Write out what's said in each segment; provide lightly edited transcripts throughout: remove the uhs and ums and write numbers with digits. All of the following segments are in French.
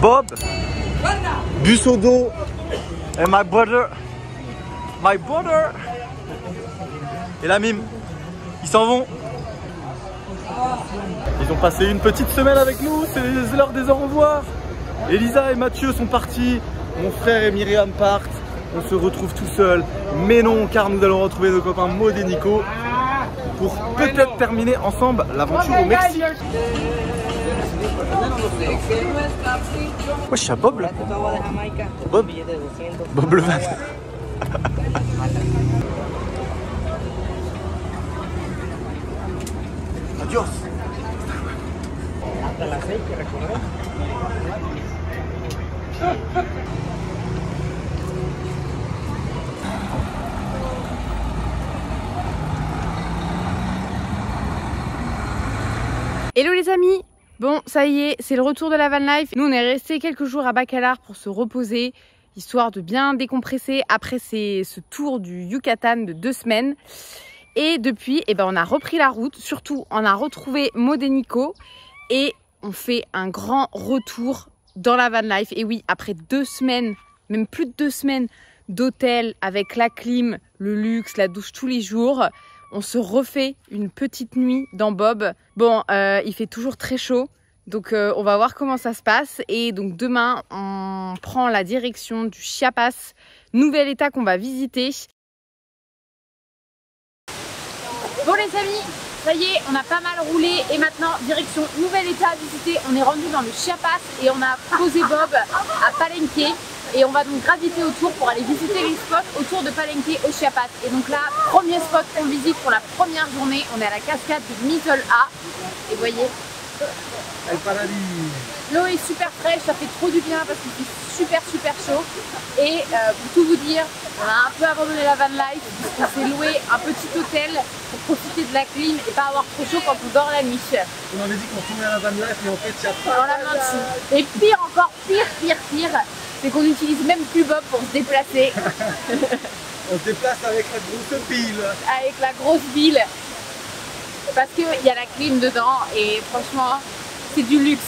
Bob, Bussodo et my brother. Et la mime, ils s'en vont. Ils ont passé une petite semaine avec nous, c'est l'heure des au revoir. Elisa et Mathieu sont partis, mon frère et Myriam partent. On se retrouve tout seul, mais non, car nous allons retrouver nos copains Maud et Nico pour peut-être terminer ensemble l'aventure au Mexique. Wesh, y'a Bob là. Bob le van. Adios. Hello les amis. Bon, ça y est, c'est le retour de la van life. Nous, on est resté quelques jours à Bacalar pour se reposer, histoire de bien décompresser après ce tour du Yucatan de 2 semaines. Et depuis, on a repris la route. Surtout, on a retrouvé Maud et Nico et on fait un grand retour dans la van life. Et oui, après 2 semaines, même plus de 2 semaines d'hôtel avec la clim, le luxe, la douche tous les jours, on se refait une petite nuit dans Bob. Bon, il fait toujours très chaud, donc on va voir comment ça se passe. Et donc demain, on prend la direction du Chiapas, nouvel état qu'on va visiter. Bon les amis, ça y est, on a pas mal roulé et maintenant direction nouvel état à visiter. On est rendu dans le Chiapas et on a posé Bob à Palenque. Et on va donc graviter autour pour aller visiter les spots autour de Palenque au Chiapas. Et donc là, premier spot qu'on visite pour la première journée, on est à la cascade de Missol A. Et voyez, El paradis. l'eau est super fraîche, ça fait trop du bien parce qu'il fait super chaud. Et pour tout vous dire, on a un peu abandonné la van life puisqu'on s'est loué un petit hôtel pour profiter de la clim et pas avoir trop chaud quand on dort la nuit. On avait dit qu'on tournait la van life, mais en fait, il y a pas. On la main dessus. Et pire encore, pire, c'est qu'on n'utilise même plus Bob pour se déplacer. On se déplace avec la grosse pile. Avec la grosse bile. Parce qu'il y a la clim dedans et franchement, c'est du luxe.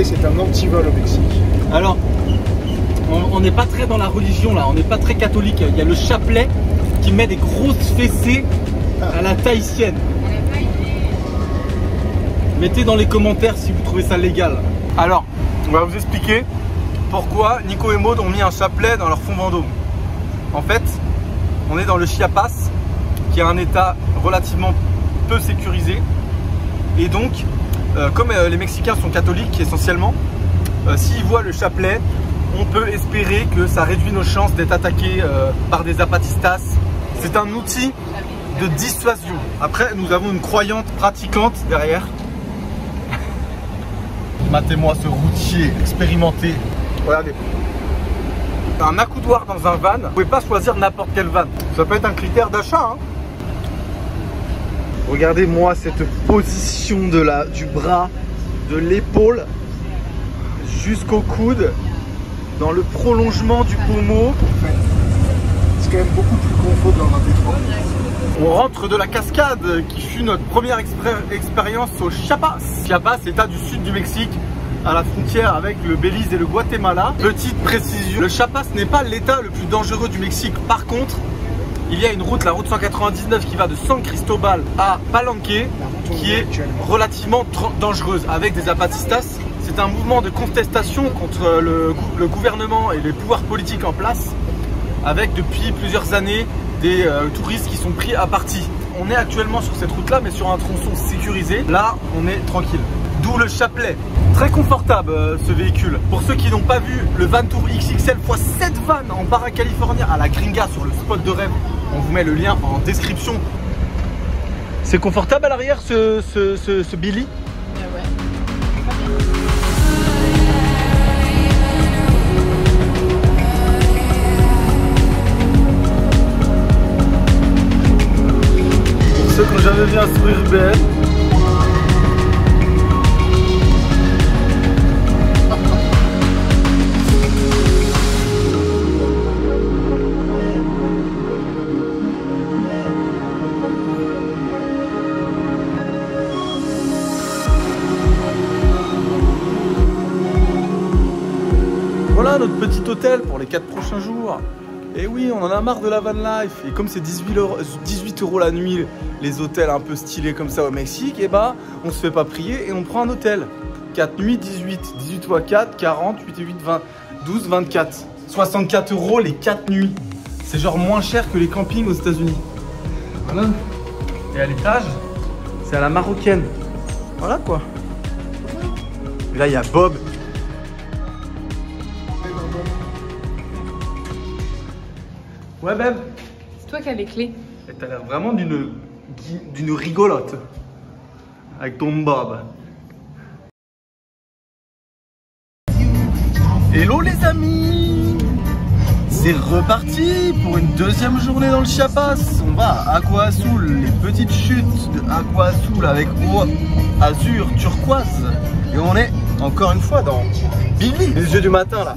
C'est un antivol au Mexique. Alors, on n'est pas très dans la religion là, on n'est pas très catholique. Il y a le chapelet qui met des grosses fessées à la tahitienne. Mettez dans les commentaires si vous trouvez ça légal. Alors, on va vous expliquer pourquoi Nico et Maud ont mis un chapelet dans leur fond Vendôme. En fait, on est dans le Chiapas, qui a un état relativement peu sécurisé. Et donc, comme les Mexicains sont catholiques essentiellement, s'ils voient le chapelet, on peut espérer que ça réduit nos chances d'être attaqués par des zapatistas. C'est un outil de dissuasion. Après, nous avons une croyante pratiquante derrière. Matez-moi ce routier expérimenté. Regardez. Un accoudoir dans un van, vous pouvez pas choisir n'importe quel van. Ça peut être un critère d'achat. Hein. Regardez-moi cette position du bras, de l'épaule jusqu'au coude, dans le prolongement du pommeau. C'est quand même beaucoup plus confort dans un détroit. On rentre de la cascade qui fut notre première expérience au Chiapas. Chiapas, état du sud du Mexique, à la frontière avec le Belize et le Guatemala. Petite précision, le Chiapas n'est pas l'état le plus dangereux du Mexique. Par contre, il y a une route, la route 199, qui va de San Cristobal à Palenque, qui est relativement dangereuse, avec des zapatistas. C'est un mouvement de contestation contre le gouvernement et les pouvoirs politiques en place, avec depuis plusieurs années des touristes qui sont pris à partie. On est actuellement sur cette route là, mais sur un tronçon sécurisé. Là on est tranquille, d'où le chapelet. Très confortable ce véhicule. Pour ceux qui n'ont pas vu le Vantour XXL x7 van en Baja-California à la Gringa sur le spot de rêve, on vous met le lien en description. C'est confortable à l'arrière ce Billy? Ouais. Ceux qui n'ont jamais vu un sourire bête. Voilà notre petit hôtel pour les 4 prochains jours. Et oui, on en a marre de la van life. Et comme c'est 18 € la nuit, les hôtels un peu stylés comme ça au Mexique, et bah on se fait pas prier et on prend un hôtel. 4 nuits, 18 x 4, 40, 8 et 8, 20, 12, 24. 64 € les 4 nuits. C'est genre moins cher que les campings aux États-Unis. Voilà. Et à l'étage, c'est à la marocaine. Voilà quoi. Et là, il y a Bob. Ouais, Beb. C'est toi qui as les clés. Et t'as l'air vraiment d'une rigolote. Avec ton Bob. Hello les amis! C'est reparti pour une deuxième journée dans le Chiapas. On va à Aqua Azul, les petites chutes de Aqua Azul avec eau azur turquoise. Et on est encore une fois dans Billy, les yeux du matin là.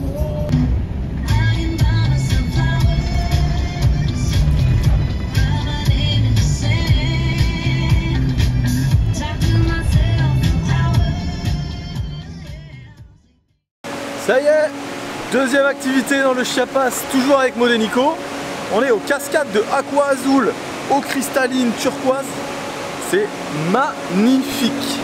Ça y est, deuxième activité dans le Chiapas, toujours avec Maud et Nico. On est aux cascades de Aqua Azul, eau cristalline turquoise. C'est magnifique.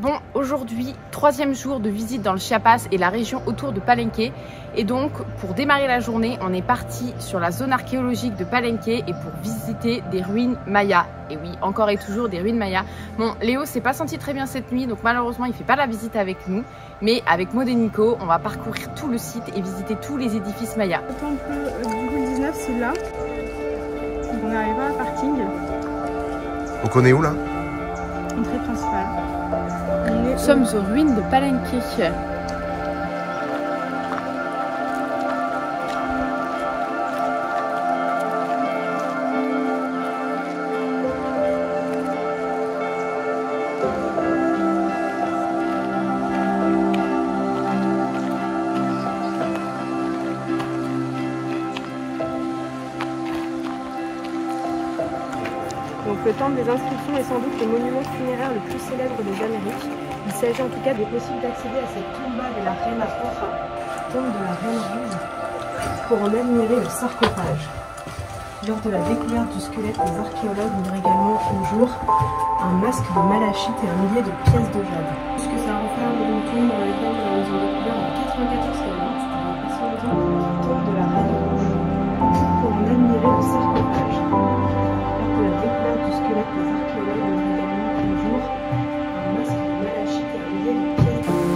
Bon, aujourd'hui, 3e jour de visite dans le Chiapas et la région autour de Palenque. Et donc, pour démarrer la journée, on est parti sur la zone archéologique de Palenque et pour visiter des ruines mayas. Et oui, encore et toujours des ruines mayas. Bon, Léo s'est pas senti très bien cette nuit, donc malheureusement, il fait pas la visite avec nous. Mais avec Maud et Nico, on va parcourir tout le site et visiter tous les édifices mayas. Le temple du Goul 19, c'est là. Donc on est arrivé à un parking. Donc on est où là? Entrée principale. Nous sommes aux ruines de Palenque. Donc le temple des inscriptions est sans doute le monument funéraire le plus célèbre des Amériques. Il s'agit en tout cas de possible d'accéder à cette tombe de la reine Aurora, tombe de la reine rouge, pour en admirer le sarcophage. Lors de la découverte du squelette, les archéologues mirent également au jour un masque de malachite et un millier de pièces de jade. Ce que ça renferme d'une tombe dans laquelle ils ont découvert en 94 caverne, c'est la tombe de la reine rouge, pour en admirer le sarcophage. Lors de la découverte du squelette, les archéologues mirent également au jour un masque de malachite et un millier de pièces de jade.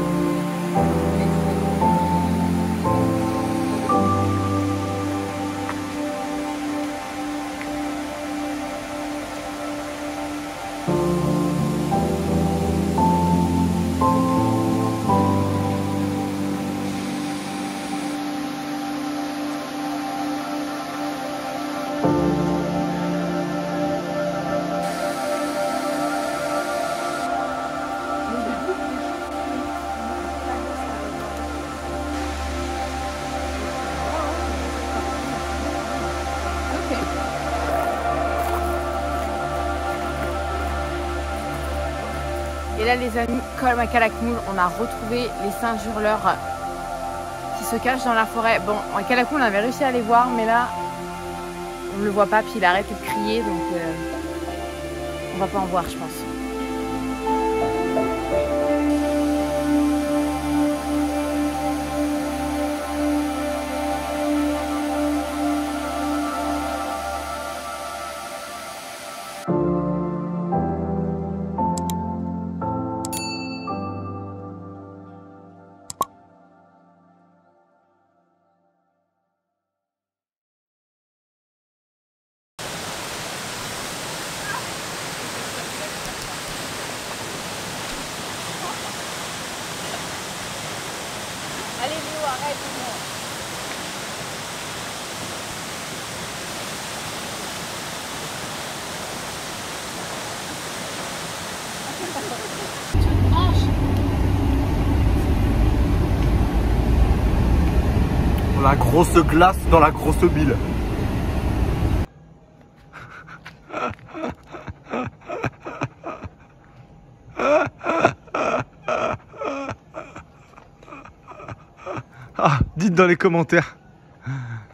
Et là les amis, comme à Calakmul, on a retrouvé les singes hurleurs qui se cachent dans la forêt. Bon, à Calakmul on avait réussi à les voir, mais là on ne le voit pas, puis il a arrêté de crier, donc on va pas en voir je pense. Allez Léo, arrête. La grosse glace dans la grosse bile. Ah, dites dans les commentaires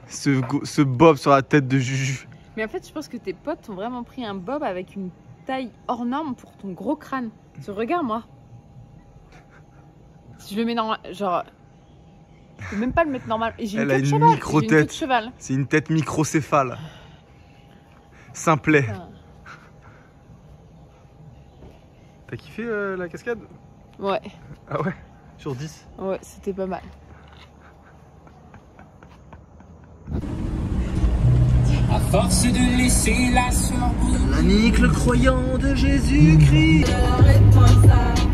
ce bob sur la tête de Juju. Mais en fait je pense que tes potes ont vraiment pris un bob avec une taille hors norme pour ton gros crâne. Regarde-moi. Si je le mets dans genre... Je peux même pas le mettre normal. Elle a une micro-tête. C'est une tête microcéphale. Simplet. Ah. T'as kiffé la cascade? Ouais. Ah ouais? Sur 10? Ouais, c'était pas mal. À force de laisser la sœur L'anique, le croyant de Jésus-Christ. Arrête-toi ça.